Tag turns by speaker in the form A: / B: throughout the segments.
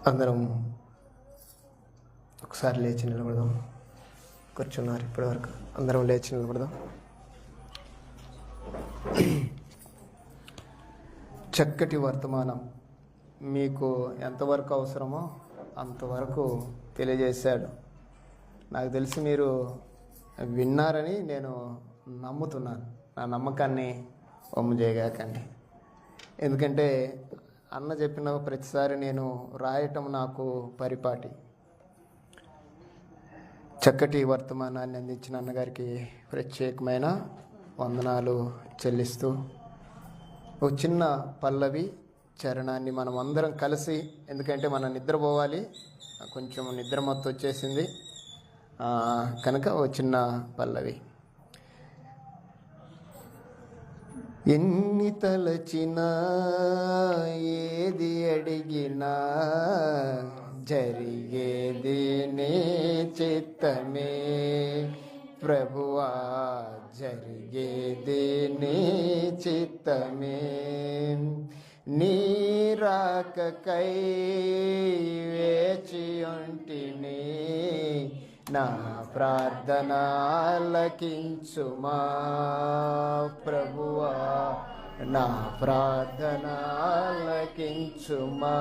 A: అందరం ఒకసారి లేచి నిలబడదాం. కూర్చున్నారు ఇప్పటివరకు. అందరం లేచి నిలబడదాం. చక్కటి వర్తమానం మీకు ఎంతవరకు అవసరమో అంతవరకు తెలియజేశాడు. నాకు తెలిసి మీరు విన్నారని నేను నమ్ముతున్నాను. నా నమ్మకాన్ని వమ్ము చేయగాకండి. ఎందుకంటే అన్న చెప్పిన ప్రతిసారి నేను రాయటం నాకు పరిపాటి. చక్కటి వర్తమానాన్ని అందించిన అన్నగారికి ప్రత్యేకమైన వందనాలు చెల్లిస్తూ ఒక చిన్న పల్లవి చరణాన్ని మనం అందరం కలిసి, ఎందుకంటే మనం నిద్రపోవాలి, కొంచెం నిద్ర మొత్తం వచ్చేసింది కనుక ఒక చిన్న పల్లవి. ఎన్ని తలచినా ఏది అడిగినా జరిగేది నీ చిత్తమే ప్రభువా, జరిగేది నీ చిత్తమే. నీ రాకకై వేచి ఉంటిని, నా ప్రార్థన ఆలకించుమా ప్రభువా, నా ప్రార్థన ఆలకించుమా.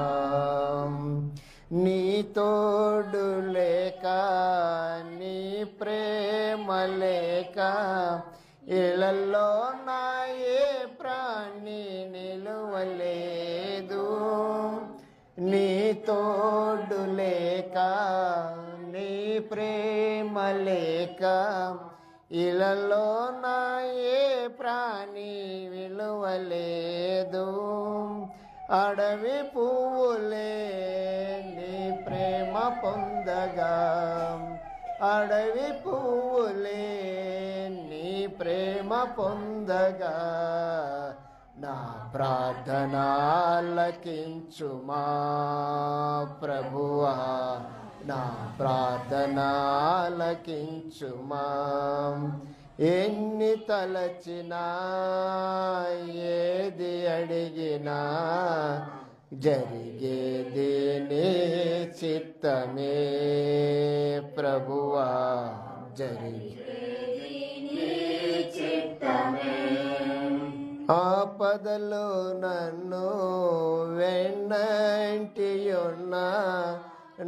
A: నీ తోడు లేక, నీ ప్రేమ లేక ఇళ్ళల్లో నా ఏ ప్రాణి నిలువలేదు. నీ తోడు లేక, నీ ప్రేమ లేక ఇళ్ళలో నా ఏ ప్రాణి విలువలేదు. అడవి పువ్వులే నీ ప్రేమ పొందగా, అడవి పువ్వులే నీ ప్రేమ పొందగా, నా ప్రార్థన ఆలకించుమా ప్రభువా, నా ప్రార్థన ఆలకించుమా. ఎన్ని తలచినా ఏది అడిగినా జరిగేది నీ చిత్తమే ప్రభువా, జరిగేది నీ చిత్తమే. ఆపదలో నన్ను వెన్నంటి ఉన్నా,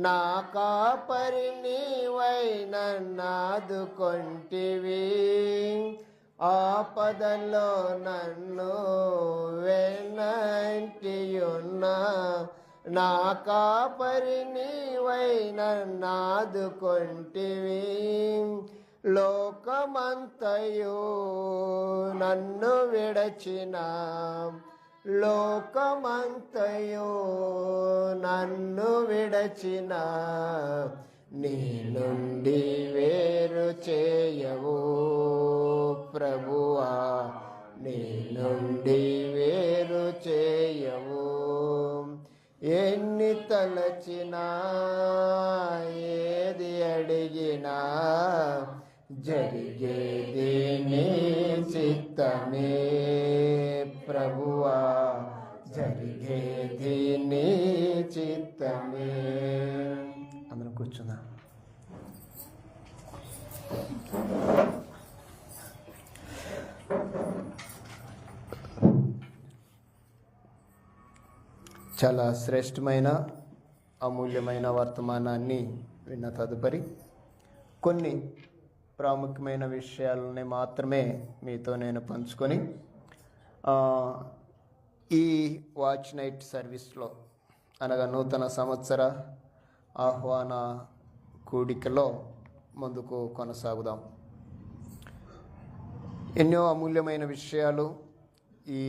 A: నా కాపరి నీవై నన్నాదుకొంటివి. ఆపదలో నన్ను వెన్నంటి ఉన్నా, నా కాపరి నీవై నన్నాదుకొంటివి. లోకమంతయు నన్ను విడచిన, లోకమంతయు నన్ను విడచిన, నీ నుండి వేరు చేయవు ప్రభువా, నీ నుండి వేరు చేయవు. ఎన్ని తలచినా ఏది అడిగినా జరిగేది నీ చిత్తమే ప్రభువా, జరిగేది నీ చిత్తమే. అందరం కూర్చుందాం. చాలా శ్రేష్టమైన అమూల్యమైన వర్తమానాన్ని విన్న తదుపరి కొన్ని ప్రాముఖ్యమైన విషయాలని మాత్రమే మీతో నేను పంచుకొని ఈ వాచ్ నైట్ సర్వీస్లో అనగా నూతన సంవత్సర ఆహ్వాన కూడికలో ముందుకు కొనసాగుదాం. ఎన్నో అమూల్యమైన విషయాలు ఈ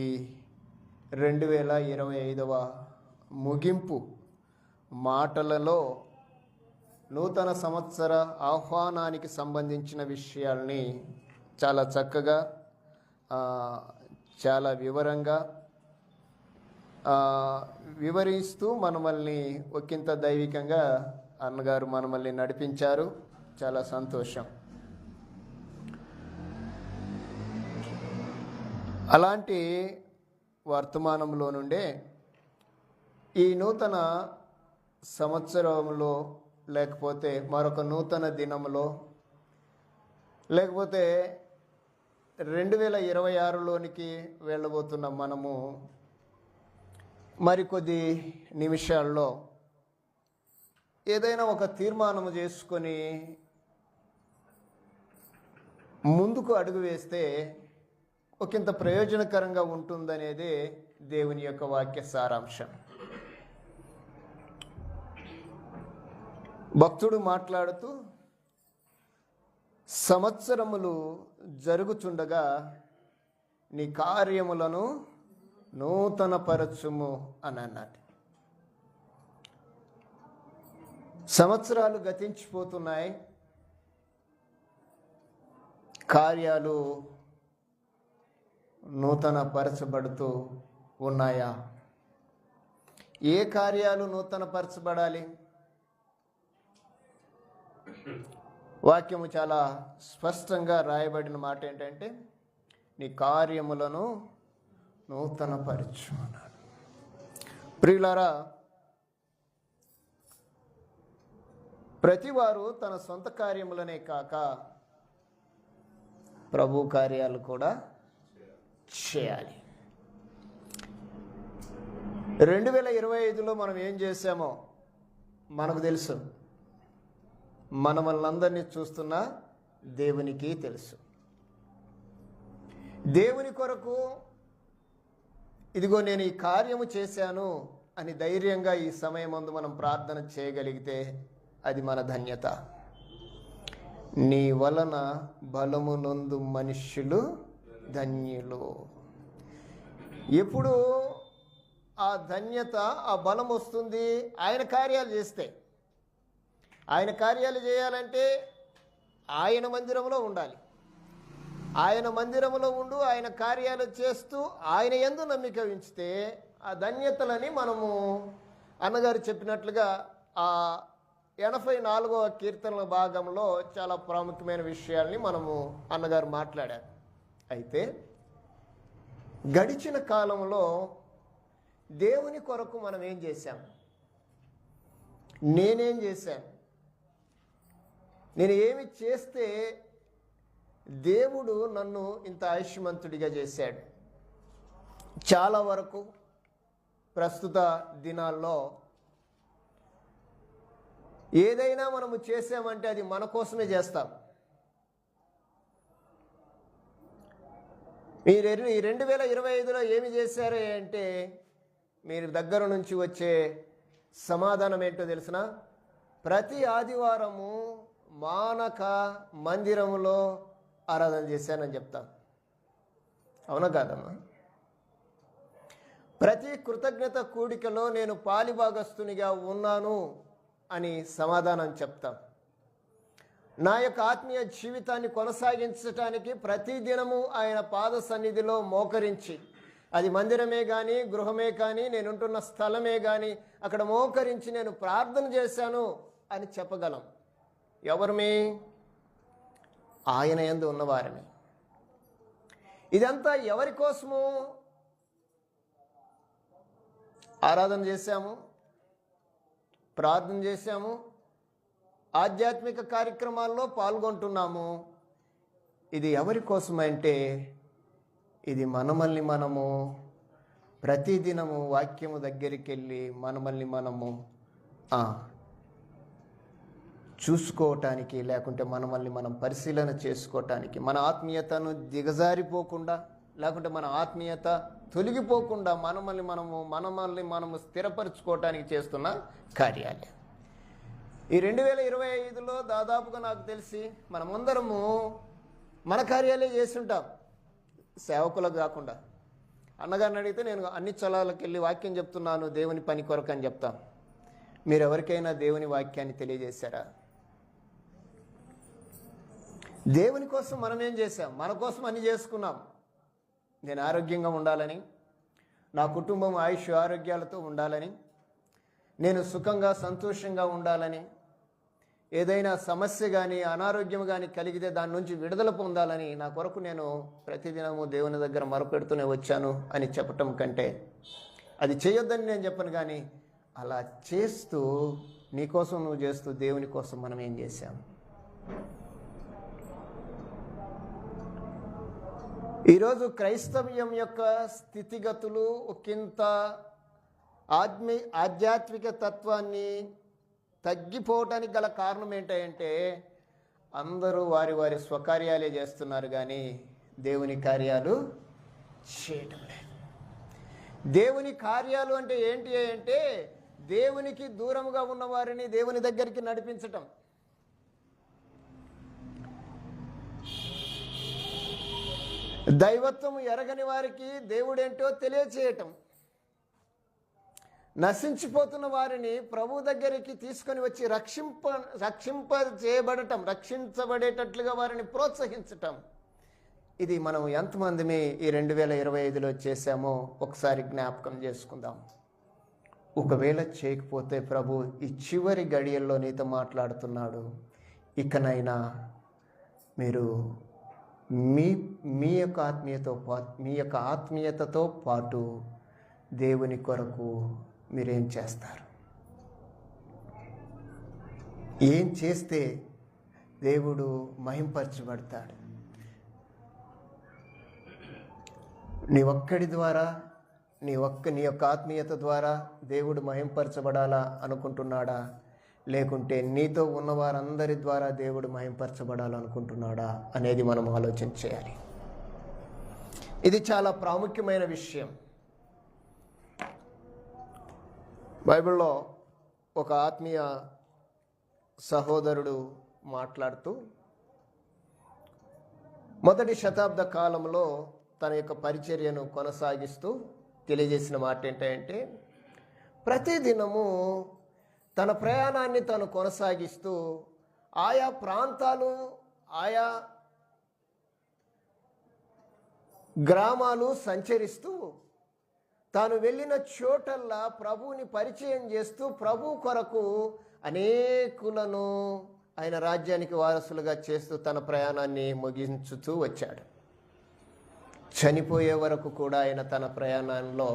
A: 2025వ ముగింపు మాటలలో నూతన సంవత్సర ఆహ్వానానికి సంబంధించిన విషయాల్ని చాలా చక్కగా, చాలా వివరంగా వివరిస్తూ మనల్ని ఒకంత దైవికంగా అన్నగారు మనల్ని నడిపించారు. చాలా సంతోషం. అలాంటి వర్తమానంలో నుండే ఈ నూతన సంవత్సరంలో, లేకపోతే మరొక నూతన దినంలో, లేకపోతే 2026లోనికి వెళ్ళబోతున్న మనము మరికొద్ది నిమిషాల్లో ఏదైనా ఒక తీర్మానం చేసుకొని ముందుకు అడుగు వేస్తే ఒకంత ప్రయోజనకరంగా ఉంటుందనేదే దేవుని యొక్క వాక్య సారాంశం. భక్తుడు మాట్లాడుతూ, సంవత్సరములు జరుగుచుండగా నీ కార్యములను నూతనపరచుము అని అన్నాడు. సంవత్సరాలు గతించిపోతున్నాయి, కార్యాలు నూతనపరచబడుతూ ఉన్నాయా? ఏ కార్యాలు నూతనపరచబడాలి? వాక్యము చాలా స్పష్టంగా రాయబడిన మాట ఏంటంటే, నీ కార్యములను నూతనపరచు అన్నాడు. ప్రియులారా, ప్రతివారు తన సొంత కార్యములనే కాక ప్రభు కార్యాలు కూడా చేయాలి. 2025లో మనం ఏం చేశామో మనకు తెలుసు, మనల్ని చూస్తున్న దేవునికి తెలుసు. దేవుని కొరకు ఇదిగో నేను ఈ కార్యము చేశాను అని ధైర్యంగా ఈ సమయమందు మనం ప్రార్థన చేయగలిగితే అది మన ధన్యత. నీ వలన బలము నొందు మనుష్యులు ధన్యులు. ఎప్పుడు ఆ ధన్యత, ఆ బలం వస్తుంది? ఆయన కార్యాలు చేస్తే. ఆయన కార్యాలు చేయాలంటే ఆయన మందిరంలో ఉండాలి. ఆయన మందిరంలో ఉండు ఆయన కార్యాలు చేస్తూ ఆయన యందు నమ్మిక ఉంచితే ఆ ధన్యతలని మనము అన్నగారు చెప్పినట్లుగా ఆ 84వ కీర్తనల భాగంలో చాలా ప్రాముఖ్యమైన విషయాల్ని మనము అన్నగారు మాట్లాడారు. అయితే గడిచిన కాలంలో దేవుని కొరకు మనం ఏం చేశాం? నేనేం చేశాను? నేను ఏమి చేస్తే దేవుడు నన్ను ఇంత ఆయుష్మంతుడిగా చేశాడు? చాలా వరకు ప్రస్తుత దినాల్లో ఏదైనా మనము చేసామంటే అది మన కోసమే చేస్తాం. మీరు 2025లో ఏమి చేశారు అంటే, మీరు దగ్గర నుంచి వచ్చే సమాధానం ఏంటో తెలిసిన? ప్రతి ఆదివారము మానక మందిరంలో ఆరాధన చేశానని చెప్తాం. అవునా కాదమ్మా? ప్రతి కృతజ్ఞత కూడికలో నేను పాలిభాగస్తునిగా ఉన్నాను అని సమాధానం చెప్తాం. నా యొక్క ఆత్మీయ జీవితాన్ని కొనసాగించటానికి ప్రతి దినము ఆయన పాద సన్నిధిలో మోకరించి, అది మందిరమే కానీ గృహమే కానీ నేనుంటున్న స్థలమే కానీ అక్కడ మోకరించి నేను ప్రార్థన చేశాను అని చెప్పగలం. ఎవరమే? ఆయన యందు ఉన్నవారమే. ఇదంతా ఎవరి కోసము ఆరాధన చేశాము, ప్రార్థన చేశాము, ఆధ్యాత్మిక కార్యక్రమాల్లో పాల్గొంటున్నాము. ఇది ఎవరి కోసమంటే, ఇది మనమల్ని మనము ప్రతిదినము వాక్యము దగ్గరికి వెళ్ళి మనమల్ని మనము చూసుకోవటానికి, లేకుంటే మనమల్ని మనం పరిశీలన చేసుకోవటానికి, మన ఆత్మీయతను దిగజారిపోకుండా, లేకుంటే మన ఆత్మీయత తొలగిపోకుండా మనమల్ని మనము స్థిరపరచుకోవటానికి చేస్తున్న కార్యాలే. ఈ 2025లో దాదాపుగా నాకు తెలిసి మనమందరము మన కార్యాలే చేసి ఉంటాం, సేవకులకు కాకుండా. అన్నగారిని అడిగితే నేను అన్ని చలాలకు వెళ్ళి వాక్యం చెప్తున్నాను దేవుని పని కొరకు అని చెప్తాం. మీరు ఎవరికైనా దేవుని వాక్యాన్ని తెలియజేశారా? దేవుని కోసం మనం ఏం చేశాం? మన కోసం అన్ని చేసుకున్నాం. నేను ఆరోగ్యంగా ఉండాలని, నా కుటుంబం ఆయుష్ ఆరోగ్యాలతో ఉండాలని, నేను సుఖంగా సంతోషంగా ఉండాలని, ఏదైనా సమస్య కానీ అనారోగ్యం కానీ కలిగితే దాని నుంచి విడుదల పొందాలని నా కొరకు నేను ప్రతిదినము దేవుని దగ్గర మొరపెడుతూనే వచ్చాను అని చెప్పటం కంటే, అది చేయొద్దని నేను చెప్పను, కానీ అలా చేస్తూ నీకోసం నువ్వు చేస్తూ దేవుని కోసం మనం ఏం చేశాం? ఈరోజు క్రైస్తవ్యం యొక్క స్థితిగతులు ఒకంత ఆధ్యాత్మిక తత్వాన్ని తగ్గిపోవటానికి గల కారణం ఏంటంటే అందరూ వారి వారి స్వకార్యాలే చేస్తున్నారు, కానీ దేవుని కార్యాలు చేయటం లేదు. దేవుని కార్యాలు అంటే ఏంటి అంటే దేవునికి దూరంగా ఉన్న వారిని దేవుని దగ్గరికి నడిపించటం. దైవత్వం ఎరగని వారికి దేవుడేంటో తెలియచేయటం. నశించిపోతున్న వారిని ప్రభు దగ్గరికి తీసుకొని వచ్చి రక్షించబడేటట్లుగా వారిని ప్రోత్సహించటం. ఇది మనం ఎంతమందిని ఈ 2025లో చేశామో ఒకసారి జ్ఞాపకం చేసుకుందాం. ఒకవేళ చేయకపోతే ప్రభు ఈ చివరి గడియల్లో నీతో మాట్లాడుతున్నాడు. ఇకనైనా మీరు మీ యొక్క ఆత్మీయతతో పాటు దేవుని కొరకు మీరేం చేస్తారు? ఏం చేస్తే దేవుడు మహింపరచబడతాడు? నీ ఒక్కడి ద్వారా నీ యొక్క ఆత్మీయత ద్వారా దేవుడు మహింపరచబడాలా అనుకుంటున్నాడా? లేకుంటే నీతో ఉన్న వారందరి ద్వారా దేవుడు మహింపరచబడాలనుకుంటున్నాడా అనేది మనం ఆలోచన చేయాలి. ఇది చాలా ప్రాముఖ్యమైన విషయం. బైబిల్లో ఒక ఆత్మీయ సహోదరుడు మాట్లాడుతూ మొదటి శతాబ్ద కాలంలో తన యొక్క పరిచర్యను కొనసాగిస్తూ తెలియజేసిన మాట ఏంటంటే ప్రతిదినము తన ప్రయాణాన్ని తను కొనసాగిస్తూ ఆయా ప్రాంతాలు ఆయా గ్రామాలు సంచరిస్తూ తాను వెళ్ళిన చోటల్లా ప్రభువుని పరిచయం చేస్తూ ప్రభు కొరకు అనేకులను ఆయన రాజ్యానికి వారసులుగా చేస్తూ తన ప్రయాణాన్ని ముగించుతూ వచ్చాడు. చనిపోయే వరకు కూడా ఆయన తన ప్రయాణంలో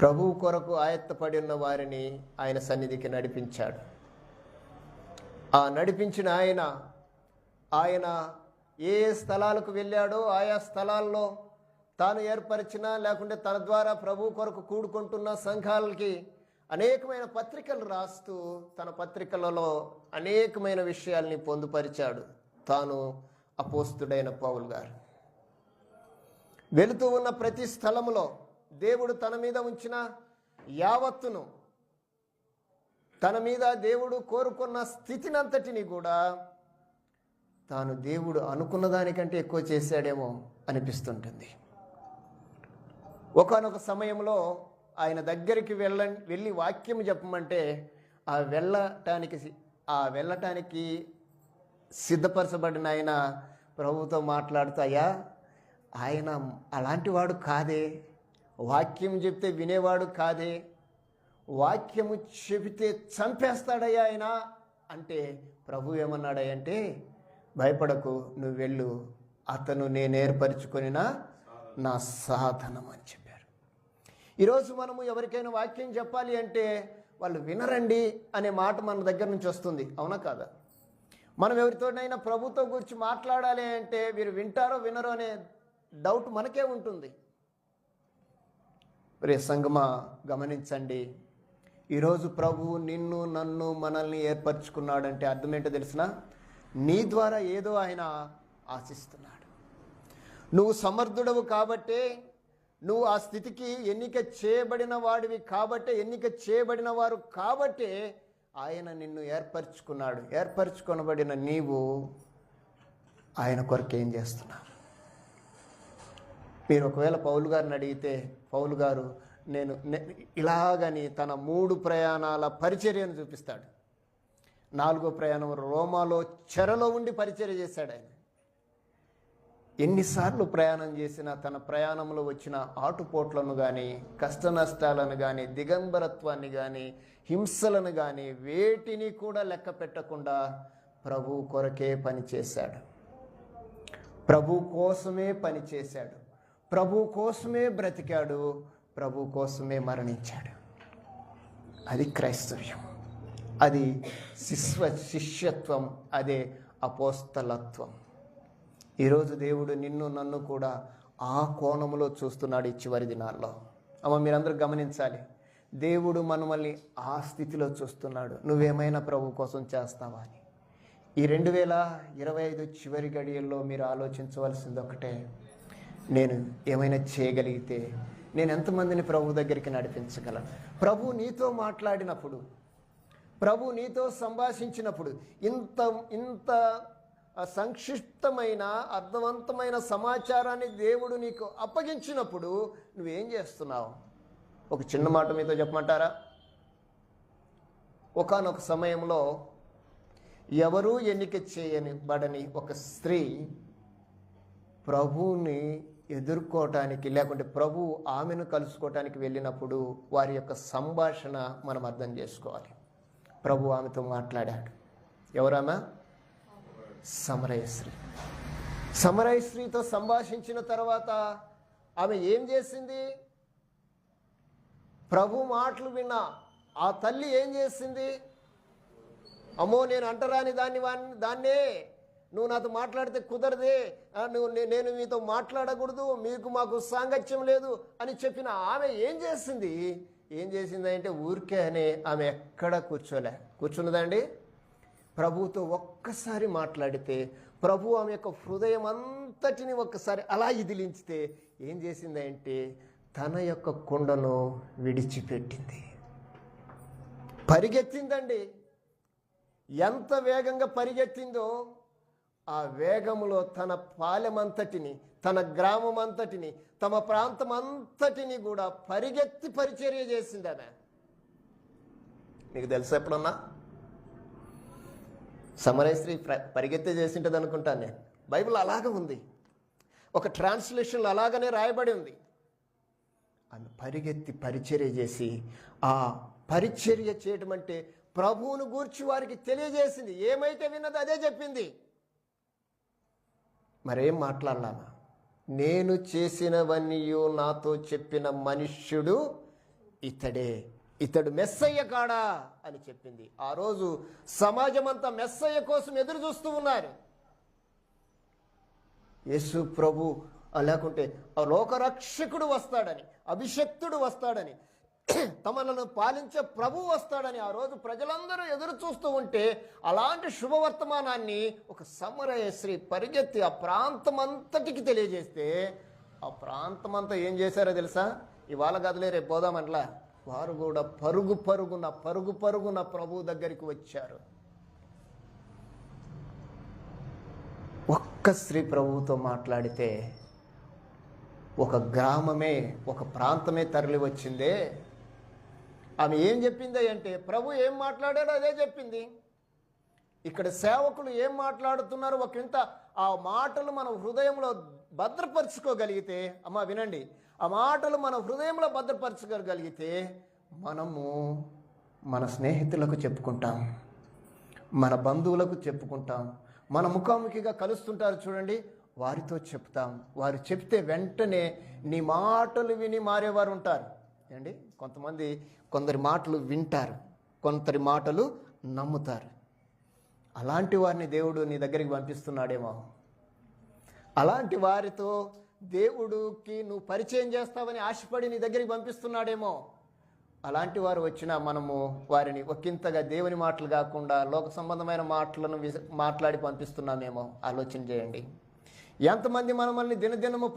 A: ప్రభువు కొరకు ఆయత్తపడి ఉన్న వారిని ఆయన సన్నిధికి నడిపించాడు. ఆ నడిపించిన ఆయన ఏ స్థలాలకు వెళ్ళాడో ఆయా స్థలాల్లో తాను ఏర్పరిచిన లేకుంటే తన ద్వారా ప్రభు కొరకు కూడుకుంటున్న సంఘాలకి అనేకమైన పత్రికలు రాస్తూ తన పత్రికలలో అనేకమైన విషయాల్ని పొందుపరిచాడు. తాను అపోస్తుడైన పౌలు గారు వెళుతూ ఉన్న ప్రతి స్థలములో దేవుడు తన మీద ఉంచిన యావత్తును, తన మీద దేవుడు కోరుకున్న స్థితినంతటిని కూడా తాను దేవుడు అనుకున్న దానికంటే ఎక్కువ చేశాడేమో అనిపిస్తుంటుంది. ఒకానొక సమయంలో ఆయన దగ్గరికి వెళ్ళి వాక్యం చెప్పమంటే వెళ్ళటానికి సిద్ధపరచబడిన ఆయన ప్రభుతో మాట్లాడుతూ, అయ్యా ఆయన అలాంటి వాడు కాదే, వాక్యం చెప్తే వినేవాడు కాదే, వాక్యము చెబితే చంపేస్తాడయ్యా ఆయన అంటే ప్రభు ఏమన్నాడంటే భయపడకు, నువ్వు వెళ్ళు, అతను నేను ఏర్పరచుకొని నా సాధనం అని చెప్పారు. ఈరోజు మనము ఎవరికైనా వాక్యం చెప్పాలి అంటే వాళ్ళు వినరండి అనే మాట మన దగ్గర నుంచి వస్తుంది, అవునా కాదా? మనం ఎవరితోనైనా ప్రభుతో గురించి మాట్లాడాలి అంటే వీరు వింటారో వినరో అనే డౌట్ మనకే ఉంటుంది. ప్రియ సంగమా, గమనించండి, ఈరోజు ప్రభువు నిన్ను నన్ను మనల్ని ఏర్పరచుకున్నాడంటే అర్థం ఏంటో తెలిసిన? నీ ద్వారా ఏదో ఆయన ఆశిస్తున్నాడు. నువ్వు సమర్థుడవు కాబట్టే, నువ్వు ఆ స్థితికి ఎన్నిక చేయబడిన వాడివి కాబట్టే, ఎన్నిక చేయబడిన వారు కాబట్టే ఆయన నిన్ను ఏర్పరచుకున్నాడు. ఏర్పరచుకొనబడిన నీవు ఆయన కొరకు ఏం చేస్తున్నావు? మీరు ఒకవేళ పౌలు గారిని అడిగితే పౌలు గారు నేను ఇలాగని తన 3 ప్రయాణాల పరిచర్యను చూపిస్తాడు. 4వ ప్రయాణం రోమాలో చెరలో ఉండి పరిచర్య చేశాడు. ఆయన ఎన్నిసార్లు ప్రయాణం చేసినా తన ప్రయాణంలో వచ్చిన ఆటుపోట్లను కానీ, కష్ట నష్టాలను కానీ, దిగంబరత్వాన్ని కానీ, హింసలను కానీ వేటిని కూడా లెక్క పెట్టకుండా ప్రభు కొరకే పనిచేశాడు. ప్రభు కోసమే పనిచేశాడు. ప్రభు కోసమే బ్రతికాడు. ప్రభు కోసమే మరణించాడు. అది క్రైస్తవ్యం, అది శిష్యత్వం, అదే అపోస్తలత్వం. ఈరోజు దేవుడు నిన్ను నన్ను కూడా ఆ కోణంలో చూస్తున్నాడు ఈ చివరి దినాల్లో. మీరందరూ గమనించాలి, దేవుడు మనల్ని ఆ స్థితిలో చూస్తున్నాడు. నువ్వేమైనా ప్రభు కోసం చేస్తావా అని. ఈ 2025 చివరి గడియల్లో మీరు ఆలోచించవలసింది ఒకటే, నేను ఏమైనా చేయగలిగితే నేను ఎంతమందిని ప్రభు దగ్గరికి నడిపించగలను? ప్రభు నీతో మాట్లాడినప్పుడు, ప్రభు నీతో సంభాషించినప్పుడు, ఇంత సంక్షిప్తమైన అర్థవంతమైన సమాచారాన్ని దేవుడు నీకు అప్పగించినప్పుడు నువ్వేం చేస్తున్నావు? ఒక చిన్న మాట మీతో చెప్పమంటారా? ఒకానొక సమయంలో ఎవరూ ఎన్నిక చేయబడని ఒక స్త్రీ ప్రభువుని ఎదుర్కోవటానికి, లేకుంటే ప్రభు ఆమెను కలుసుకోవటానికి వెళ్ళినప్పుడు వారి యొక్క సంభాషణ మనం అర్థం చేసుకోవాలి. ప్రభు ఆమెతో మాట్లాడాడు. ఎవరామె? సమరయ స్త్రీ. సమరయ స్త్రీతో సంభాషించిన తర్వాత ఆమె ఏం చేసింది? ప్రభు మాటలు విన్న ఆ తల్లి ఏం చేసింది? అమ్మో, నేను అంటరాని దాన్నే, నువ్వు నాతో మాట్లాడితే కుదరదే, నేను మీతో మాట్లాడకూడదు, మాకు సాంగత్యం లేదు అని చెప్పిన ఆమె ఏం చేసింది అంటే ఊరికే అని ఆమె ఎక్కడ కూర్చున్నదండి. ప్రభువుతో ఒక్కసారి మాట్లాడితే ప్రభు ఆమె యొక్క హృదయం అంతటిని ఒక్కసారి అలా ఇదిలించితే ఏం చేసింది అంటే తన యొక్క కుండను విడిచిపెట్టింది, పరిగెత్తిందండి. ఎంత వేగంగా పరిగెత్తిందో ఆ వేగములో తన పాలెమంతటిని, తన గ్రామం అంతటిని, తమ ప్రాంతం అంతటిని కూడా పరిగెత్తి పరిచర్య చేసింది ఆమె. నీకు తెలుసా ఎప్పుడన్నా సమరయ స్త్రీ పరిగెత్తే చేసింటది అనుకుంటాను నేను. బైబిల్ అలాగే ఉంది, ఒక ట్రాన్స్లేషన్లో అలాగనే రాయబడి ఉంది. ఆమె పరిగెత్తి పరిచర్య చేసి, ఆ పరిచర్య చేయటం అంటే ప్రభువును గూర్చి వారికి తెలియజేసింది. ఏమైతే విన్నదో అదే చెప్పింది. మరేం మాట్లాడాలా? నేను చేసినవన్నీ నాతో చెప్పిన మనుష్యుడు ఇతడే, ఇతడు మెస్సయ్య కాడా అని చెప్పింది. ఆ రోజు సమాజం అంతా మెస్సయ్య కోసం ఎదురు చూస్తూ ఉన్నారు. యేసు ప్రభు లేకుంటే లోకరక్షకుడు వస్తాడని, అభిషక్తుడు వస్తాడని, తమలను పాలించే ప్రభు వస్తాడని ఆ రోజు ప్రజలందరూ ఎదురు చూస్తూ ఉంటే, అలాంటి శుభవర్తమానాన్ని ఒక సమరయ స్త్రీ పరిగెత్తి ఆ ప్రాంతం అంతటికి తెలియజేస్తే, ఆ ప్రాంతం అంతా ఏం చేశారో తెలుసా? ఇవాళ గదిలే రేపు పోదామట్లా వారు కూడా పరుగు పరుగున ప్రభు దగ్గరికి వచ్చారు. ఒక్క స్త్రీ ప్రభువుతో మాట్లాడితే ఒక గ్రామమే, ఒక ప్రాంతమే తరలి వచ్చిందే. ఆమె ఏం చెప్పింది అంటే ప్రభు ఏం మాట్లాడాడో అదే చెప్పింది. ఇక్కడ సేవకులు ఏం మాట్లాడుతున్నారు ఒకంత ఆ మాటలు మన హృదయంలో భద్రపరచుకోగలిగితే, అమ్మా వినండి, ఆ మాటలు మన హృదయంలో భద్రపరచుకోగలిగితే మనము మన స్నేహితులకు చెప్పుకుంటాం, మన బంధువులకు చెప్పుకుంటాం, మన ముఖాముఖిగా కలుస్తుంటారు చూడండి, వారితో చెప్తాం. వారు చెప్తే వెంటనే నీ మాటలు విని మారేవారు ఉంటారు అండి. కొందరి మాటలు వింటారు, కొందరి మాటలు నమ్ముతారు. అలాంటి వారిని దేవుడు నీ దగ్గరికి పంపిస్తున్నాడేమో. అలాంటి వారితో దేవుడికి నువ్వు పరిచయం చేస్తావని ఆశపడి నీ దగ్గరికి పంపిస్తున్నాడేమో. అలాంటి వారు వచ్చినా మనము వారిని ఒకంతగా దేవుని మాటలు కాకుండా లోక సంబంధమైన మాటలను మాట్లాడి పంపిస్తున్నామేమో. ఆలోచన చేయండి. ఎంతమంది మనల్ని దినదినము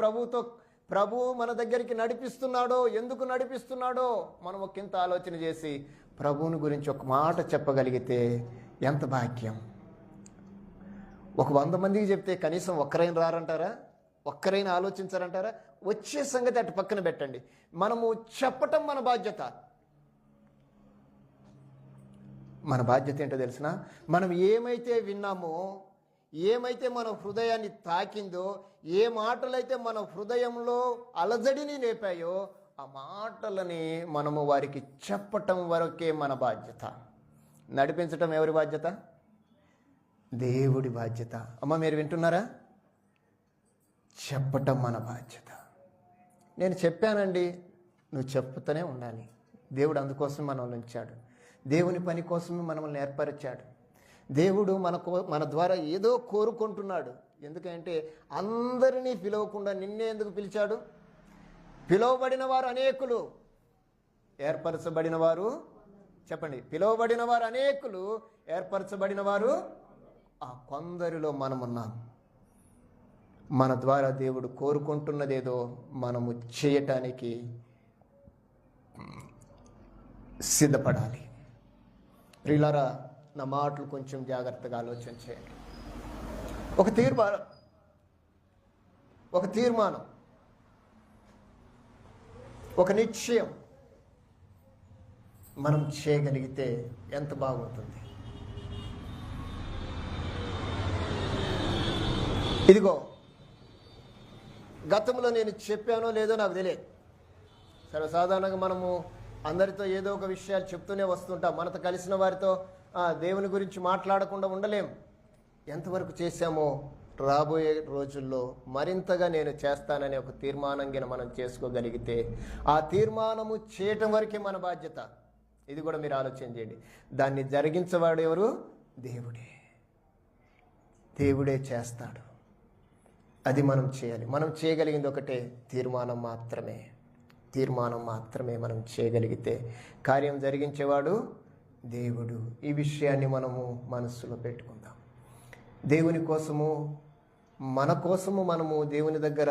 A: ప్రభువు మన దగ్గరికి నడిపిస్తున్నాడో, ఎందుకు నడిపిస్తున్నాడో మనం ఒకంత ఆలోచన చేసి ప్రభువుని గురించి ఒక మాట చెప్పగలిగితే ఎంత భాగ్యం. ఒక 100 మందికి చెప్తే కనీసం ఒక్కరైనా రారంటారా? ఒక్కరైనా ఆలోచించారంటారా? వచ్చే సంగతి అటు పక్కన పెట్టండి. మనము చెప్పటం మన బాధ్యత. మన బాధ్యత ఏంటో తెలిసిన, మనం ఏమైతే విన్నామో, ఏమైతే మన హృదయాన్ని తాకిందో, ఏ మాటలైతే మన హృదయంలో అలజడిని లేపాయో ఆ మాటలని మనము వారికి చెప్పటం వరకే మన బాధ్యత. నడిపించటం ఎవరి బాధ్యత? దేవుడి బాధ్యత. అమ్మ మీరు వింటున్నారా? చెప్పటం మన బాధ్యత. నేను చెప్పానండి, నువ్వు చెప్తూనే ఉండాలి. దేవుడు అందుకోసం మనల్ని ఉంచాడు. దేవుని పని కోసమే మనల్ని ఏర్పరిచాడు. దేవుడు మన ద్వారా ఏదో కోరుకుంటున్నాడు. ఎందుకంటే అందరినీ పిలవకుండా నిన్నే ఎందుకు పిలిచాడు? పిలువబడిన వారు అనేకులు, ఏర్పరచబడిన వారు చెప్పండి. పిలువబడిన వారు అనేకులు, ఏర్పరచబడిన వారు ఆ కొందరిలో మనమున్నాం. మన ద్వారా దేవుడు కోరుకుంటున్నదేదో మనము చేయటానికి సిద్ధపడాలి. ప్రియులారా, నా మాటలు కొంచెం జాగ్రత్తగా ఆలోచన చేయండి. ఒక తీర్మానం, ఒక నిశ్చయం మనం చేయగలిగితే ఎంత బాగుంటుంది. ఇదిగో, గతంలో నేను చెప్పానో లేదో నాకు తెలియదు. సర్వసాధారణంగా మనము అందరితో ఏదో ఒక విషయాలు చెప్తూనే వస్తుంటాం. మనతో కలిసిన వారితో దేవుని గురించి మాట్లాడకుండా ఉండలేం. ఎంతవరకు చేశామో రాబోయే రోజుల్లో మరింతగా నేను చేస్తానని ఒక తీర్మానంగా మనం చేసుకోగలిగితే, ఆ తీర్మానము చేయటం వరకే మన బాధ్యత. ఇది కూడా మీరు ఆలోచన చేయండి. దాన్ని జరిగించేవాడు ఎవరు? దేవుడే చేస్తాడు. అది మనం చేయాలి. మనం చేయగలిగింది ఒకటే, తీర్మానం మాత్రమే మనం చేయగలిగితే కార్యం జరిగించేవాడు దేవుడు. ఈ విషయాన్ని మనము మనస్సులో పెట్టుకుందాం. దేవుని కోసము, మన కోసము మనము దేవుని దగ్గర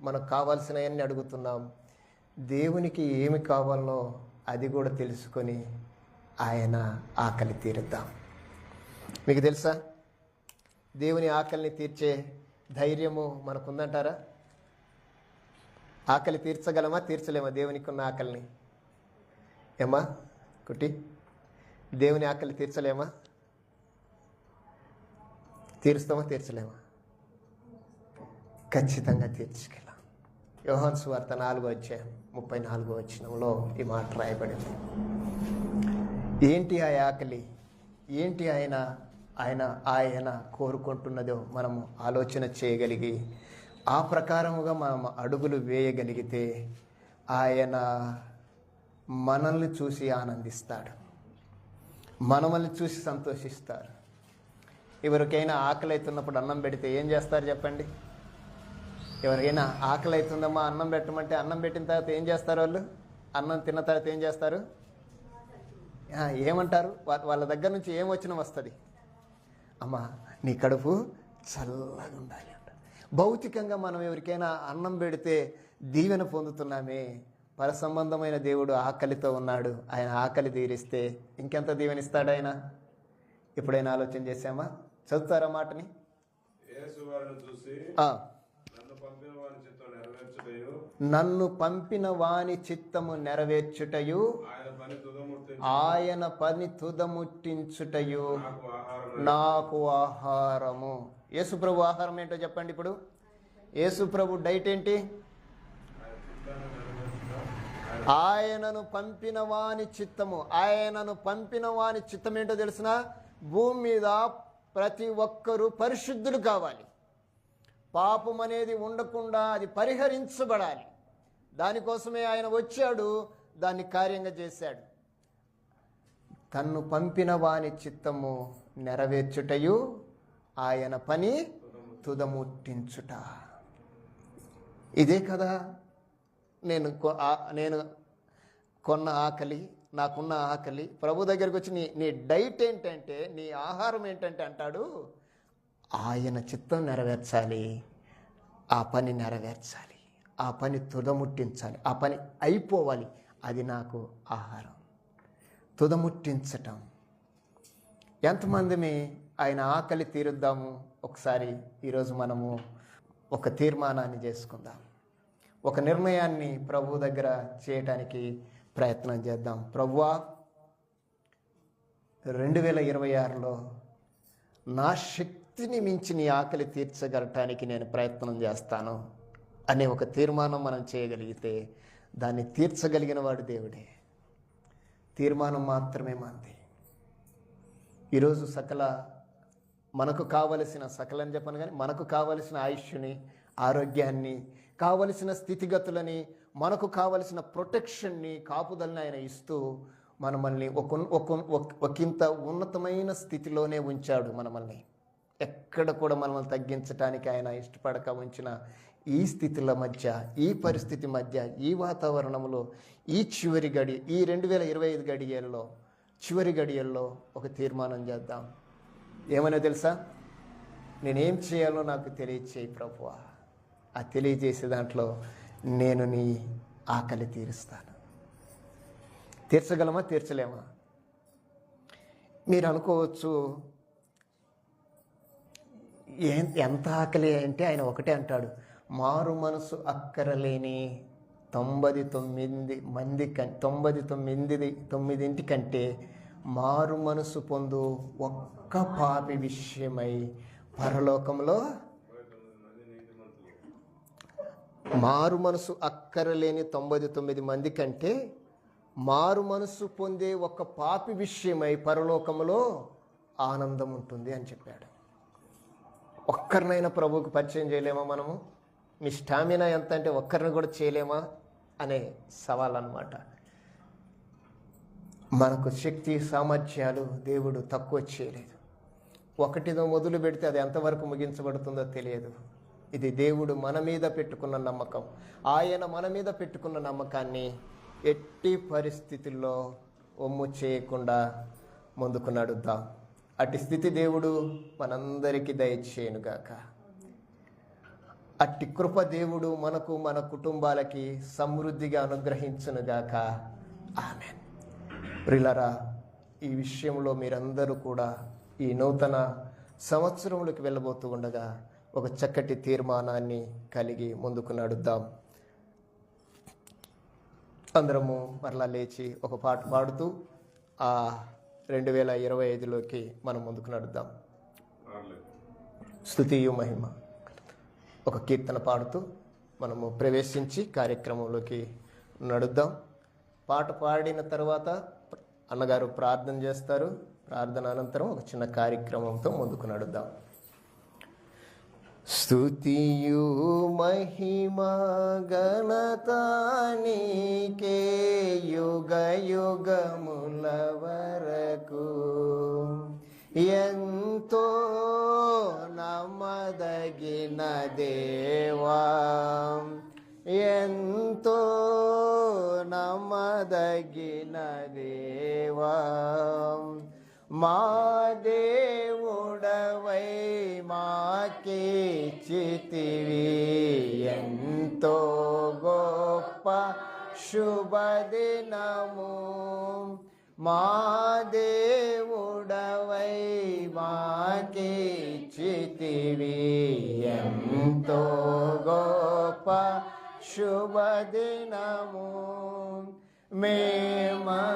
A: మనకు కావాల్సినవన్నీ అడుగుతున్నాం. దేవునికి ఏమి కావాలో అది కూడా తెలుసుకొని ఆయన ఆకలి తీరుద్దాం. మీకు తెలుసా, దేవుని ఆకలిని తీర్చే ధైర్యము మనకుందంటారా? ఆకలి తీర్చగలమా, తీర్చలేమా? దేవునికి ఉన్న ఆకలిని ఏమా కుట్టి, దేవుని ఆకలి తీర్చలేమా? తీరుస్తామా, తీర్చలేమా? ఖచ్చితంగా తీర్చగలం. యోహాను సువార్త 4:34 ఈ మాట రాయబడింది. ఏంటి ఆ ఆకలి? ఏంటి ఆయన కోరుకుంటున్నదో మనము ఆలోచన చేయగలిగి ఆ ప్రకారముగా మనం అడుగులు వేయగలిగితే ఆయన మనల్ని చూసి ఆనందిస్తాడు, మనల్ని చూసి సంతోషిస్తారు. ఎవరికైనా ఆకలి అవుతున్నప్పుడు అన్నం పెడితే ఏం చేస్తారు చెప్పండి? ఎవరికైనా ఆకలి అవుతుందమ్మా అన్నం పెట్టమంటే అన్నం పెట్టిన తర్వాత ఏం చేస్తారు? వాళ్ళు అన్నం తిన్న తర్వాత ఏం చేస్తారు? ఏమంటారు? వాళ్ళ దగ్గర నుంచి ఏం వచ్చినా వస్తుంది, అమ్మా నీ కడుపు చల్లగా ఉండాలి అంట. భౌతికంగా మనం ఎవరికైనా అన్నం పెడితే దీవెన పొందుతున్నామే. పరసంబంధమైన దేవుడు ఆకలితో ఉన్నాడు. ఆయన ఆకలి తీరిస్తే ఇంకెంత దీవెనిస్తాడు ఆయన? ఎప్పుడైనా ఆలోచన చేశామా? చదువుతారా మాటని? నన్ను పంపిన వాని చిత్తము నెరవేర్చుటయు, ఆయన పని తుదముట్టించుటయు నాకు ఆహారము. యేసుప్రభు ఆహారం ఏంటో చెప్పండి. ఇప్పుడు యేసుప్రభు డైట్ ఏంటి? ఆయనను పంపిన వాని చిత్తము. ఆయనను పంపిన వాని చిత్తం ఏంటో తెలిసిన? భూమి మీద ప్రతి ఒక్కరూ పరిశుద్ధులు కావాలి. పాపం అనేది ఉండకుండా అది పరిహరించబడాలి. దానికోసమే ఆయన వచ్చాడు, దాన్ని కార్యంగా చేశాడు. తన్ను పంపిన వాని చిత్తము నెరవేర్చుటయు, ఆయన పని తుదముట్టించుట. ఇదే కదా నేను కొన్న ఆకలి, నాకున్న ఆకలి. ప్రభు దగ్గరికి వచ్చి నీ డైట్ ఏంటంటే, నీ ఆహారం ఏంటంటే అంటాడు, ఆయన చిత్తం నెరవేర్చాలి, ఆ పని నెరవేర్చాలి, ఆ పని తుదముట్టించాలి, ఆ పని అయిపోవాలి. అది నాకు ఆహారం. తుదముట్టించటం. ఎంతమందిని ఆయన ఆకలి తీరుద్దాము? ఒకసారి ఈరోజు మనము ఒక తీర్మానాన్ని చేసుకుందాం. ఒక నిర్ణయాన్ని ప్రభు దగ్గర చేయటానికి ప్రయత్నం చేద్దాం. ప్రభువా, 2026లో నా శక్తిని మించి నీ ఆకలి తీర్చగలటానికి నేను ప్రయత్నం చేస్తాను అనే ఒక తీర్మానం మనం చేయగలిగితే దాన్ని తీర్చగలిగిన వాడు దేవుడే. తీర్మానం మాత్రమే మంది. ఈరోజు మనకు కావలసిన సకలని చెప్పను కానీ మనకు కావలసిన ఆయుష్ని, ఆరోగ్యాన్ని, కావలసిన స్థితిగతులని మనకు కావలసిన ప్రొటెక్షన్ని, కాపుదలని ఆయన ఇస్తూ మనల్ని ఒకంత ఉన్నతమైన స్థితిలోనే ఉంచాడు. మనల్ని ఎక్కడ కూడా మనల్ని తగ్గించడానికి ఆయన ఇష్టపడక ఉంచిన ఈ స్థితుల మధ్య, ఈ పరిస్థితి మధ్య, ఈ వాతావరణంలో, ఈ చివరి ఈ 2025 గడియల్లో, చివరి గడియల్లో ఒక తీర్మానం చేద్దాం. ఏమనో తెలుసా? నేనేం చేయాలో నాకు తెలియచేయి ప్రభువా. ఆ తెలియజేసే దాంట్లో నేను నీ ఆకలి తీరుస్తాను. తీర్చగలమా? తీర్చలేమా? మీరు అనుకోవచ్చు, ఎంత ఆకలి అంటే ఆయన ఒకటే అంటాడు, మారు మనసు అక్కరలేని 99 కంటే మారు మనసు పొందు ఒక్క పాపి విషయమై పరలోకంలో, మారు మనసు అక్కరలేని 99 మంది కంటే మారు మనసు పొందే ఒక పాపి విషయమై పరలోకంలో ఆనందం ఉంటుంది అని చెప్పాడు. ఒక్కరినైనా ప్రభువుకు పరిచయం చేయలేమా మనము? మీ స్టామినా ఎంత అంటే ఒక్కరిని కూడా చేయలేమా అనే సవాల్ అన్నమాట. మనకు శక్తి సామర్థ్యాలు దేవుడు తక్కువ చేయలేదు. ఒకటితో మొదలు పెడితే అది ఎంతవరకు ముగించబడుతుందో తెలియదు. ఇది దేవుడు మన మీద పెట్టుకున్న నమ్మకం. ఆయన మన మీద పెట్టుకున్న నమ్మకాన్ని ఎట్టి పరిస్థితుల్లో ఒమ్ము చేయకుండా ముందుకు నడుద్దాం. అట్టి స్థితి దేవుడు మనందరికీ దయచేయునుగాక. అట్టి కృప దేవుడు మనకు, మన కుటుంబాలకి సమృద్ధిగా అనుగ్రహించునుగాక. ఆమేన్. ప్రియులారా, ఈ విషయంలో మీరందరూ కూడా ఈ నూతన సంవత్సరంలోకి వెళ్ళబోతూ ఉండగా ఒక చక్కటి తీర్మానాన్ని కలిగి ముందుకు నడుద్దాం. అందరము మరలా లేచి ఒక పాట పాడుతూ ఆ 2025లోకి మనం ముందుకు నడుద్దాం. స్తుతియు మహిమ ఒక కీర్తన పాడుతూ మనము ప్రవేశించి కార్యక్రమంలోకి నడుద్దాం. పాట పాడిన తర్వాత అన్నగారు ప్రార్థన చేస్తారు. ప్రార్థన అనంతరం ఒక చిన్న కార్యక్రమంతో ముందుకు నడుద్దాం. స్తుతియు మహిమ ఘనత నీకే యుగ యుగముల వరకు. ఎంతో నమ్మదగిన దేవా, ఎంతో నమ్మదగిన దేవా, మా దేవుడవై మాకిచ్చితివి ఎంతో గొప్ప శుభదినము. మా దేవుడవై మాకిచ్చితివి ఎంతో గొప్ప శుభదినము. మేమందరము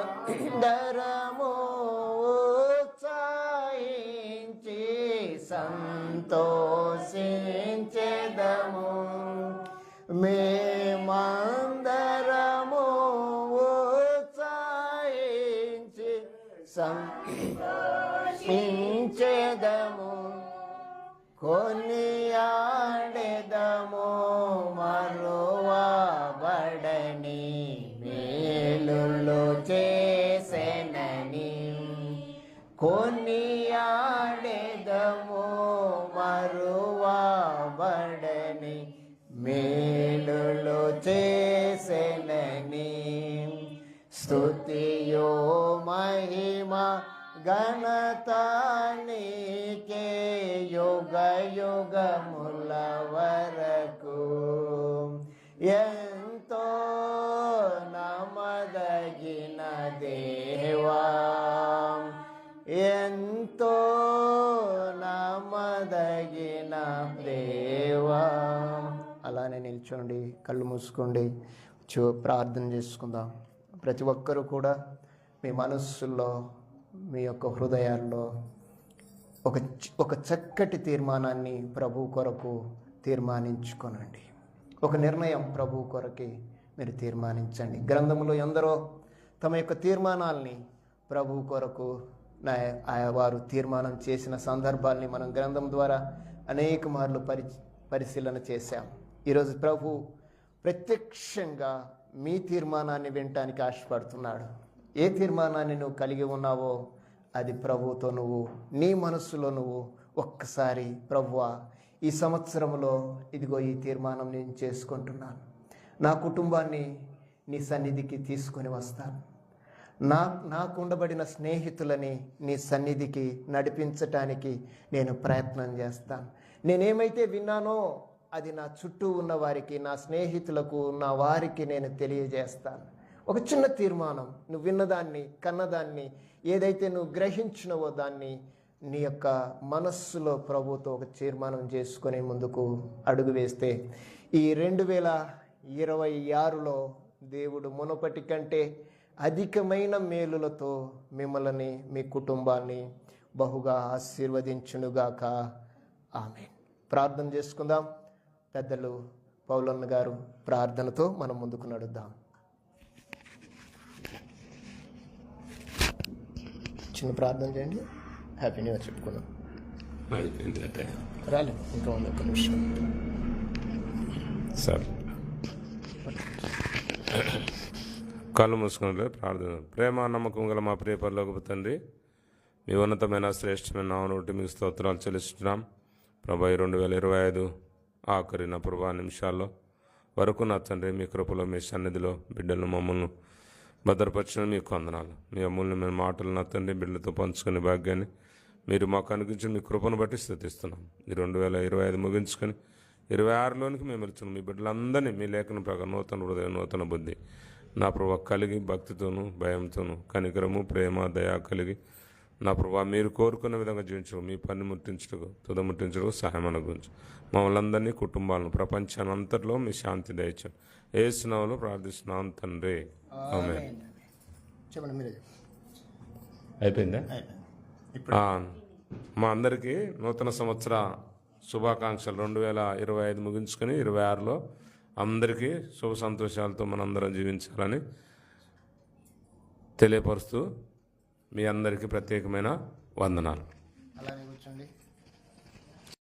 A: ఉత్సాహించి సంతోషించెదము. మేమందరము ఉత్సాహించి సంతోషించెదము. కొనియాడెదము మరువబడని మేలులు చేసెనని. కొనియాడెదము మరువబడని మేలులు చేసెనని. స్తుతియో మహిమ ఘనత నీకే యుగ యుగముల వరకు. ఎంతో నమ్మదగిన దేవా, ఎంతో నమ్మదగిన దేవా. అలానే నిల్చోండి, కళ్ళు మూసుకోండి, ప్రార్థన చేసుకుందాం. ప్రతి ఒక్కరూ కూడా మీ మనస్సుల్లో, మీ యొక్క హృదయాల్లో ఒక చక్కటి తీర్మానాన్ని ప్రభు కొరకు తీర్మానించుకోనండి. ఒక నిర్ణయం ప్రభు కొరకి మీరు తీర్మానించండి. గ్రంథంలో ఎందరో తమ యొక్క తీర్మానాల్ని ప్రభు కొరకు వారు తీర్మానం చేసిన సందర్భాల్ని మనం గ్రంథం ద్వారా అనేక మార్లు పరిశీలన చేశాం. ఈరోజు ప్రభు ప్రత్యక్షంగా మీ తీర్మానాన్ని వినటానికి ఆశపడుతున్నాడు. ఏ తీర్మానాన్ని నువ్వు కలిగి ఉన్నావో అది ప్రభువుతో నువ్వు నీ మనస్సులో నువ్వు ఒక్కసారి, ప్రభువా ఈ సంవత్సరంలో ఇదిగో ఈ తీర్మానం నేను చేసుకుంటున్నాను, నా కుటుంబాన్ని నీ సన్నిధికి తీసుకొని వస్తాను, నాకు ఉండబడిన స్నేహితులని నీ సన్నిధికి నడిపించటానికి నేను ప్రయత్నం చేస్తాను. నేనేమైతే విన్నానో అది నా చుట్టూ ఉన్న వారికి, నా స్నేహితులకు, నా వారికి నేను తెలియజేస్తాను. ఒక చిన్న తీర్మానం, నువ్వు విన్నదాన్ని, కన్నదాన్ని, ఏదైతే నువ్వు గ్రహించినవో దాన్ని నీ యొక్క మనస్సులో ప్రభుతో ఒక తీర్మానం చేసుకొని ముందుకు అడుగు వేస్తే ఈ 2026లో దేవుడు మునుపటి కంటే అధికమైన మేలులతో మిమ్మల్ని, మీ కుటుంబాన్ని బహుగా ఆశీర్వదించునుగాక. ఆమేన్. ప్రార్థన చేసుకుందాం. పెద్దలు పౌలన్న గారు ప్రార్థనతో మనం ముందుకు నడుద్దాం. చిన్న ప్రార్థన చేయండి. హ్యాపీ న్యూ ఇయర్ చెప్పుకుందాం. రాలేదు ఇంకా ఉంది ఒక నిమిషం
B: సార్. కళ్ళు మూసుకుని ప్రార్థన. ప్రేమ నమ్మకం గల మా ప్రియ పరలోకపు తండ్రి, మీ ఉన్నతమైన శ్రేష్టమైన నామమును బట్టి మీకు స్తోత్రాలు చెల్లిస్తున్నాం. ప్రభా 2025 ఆఖరి నా ప్రభా నిమిషాల్లో వరకు నా తండ్రి మీ కృపలో, మీ సన్నిధిలో బిడ్డలను మమ్మల్ని భద్రపరిచిన మీకు వందనాలు. మీ అమూల్యమైన మాటలు నా తండ్రి బిడ్డలతో పంచుకునే భాగ్యాన్ని మీరు మాకు అనుగ్రహించిన మీ కృపను బట్టి స్తుతిస్తున్నాం. ఈ 2025 ముగించుకొని 26లోనికి మేము వెళ్తున్నాం. మీ బిడ్డలందరినీ మీ లేఖన ప్రకారం నూతన హృదయం, నూతన బుద్ధి నా ప్రభా కలిగి, భక్తితోనూ భయంతోనూ కనికరము, ప్రేమ, దయా కలిగి నా ప్రభా మీరు కోరుకున్న విధంగా జీవించడం, మీ పని ముట్టించడం, తుదముట్టించడం సహాయం అనుగురించి మమ్మల్ని అందరినీ, కుటుంబాలను, ప్రపంచాన్ని అంతట్లో మీ శాంతి దయచేయండి. యేసు నామములో ప్రార్థిస్తున్నాం తండ్రి. ఆమేన్.
A: చెప్పండి మీరే.
B: అయిపోయిందా? మా అందరికీ నూతన సంవత్సర శుభాకాంక్షలు. 2025 ముగించుకొని 26లో అందరికీ శుభ సంతోషాలతో మనందరం జీవించాలని తెలియపరుస్తూ మీ అందరికీ ప్రత్యేకమైన వందనాలు.
A: అలానే కూర్చోండి.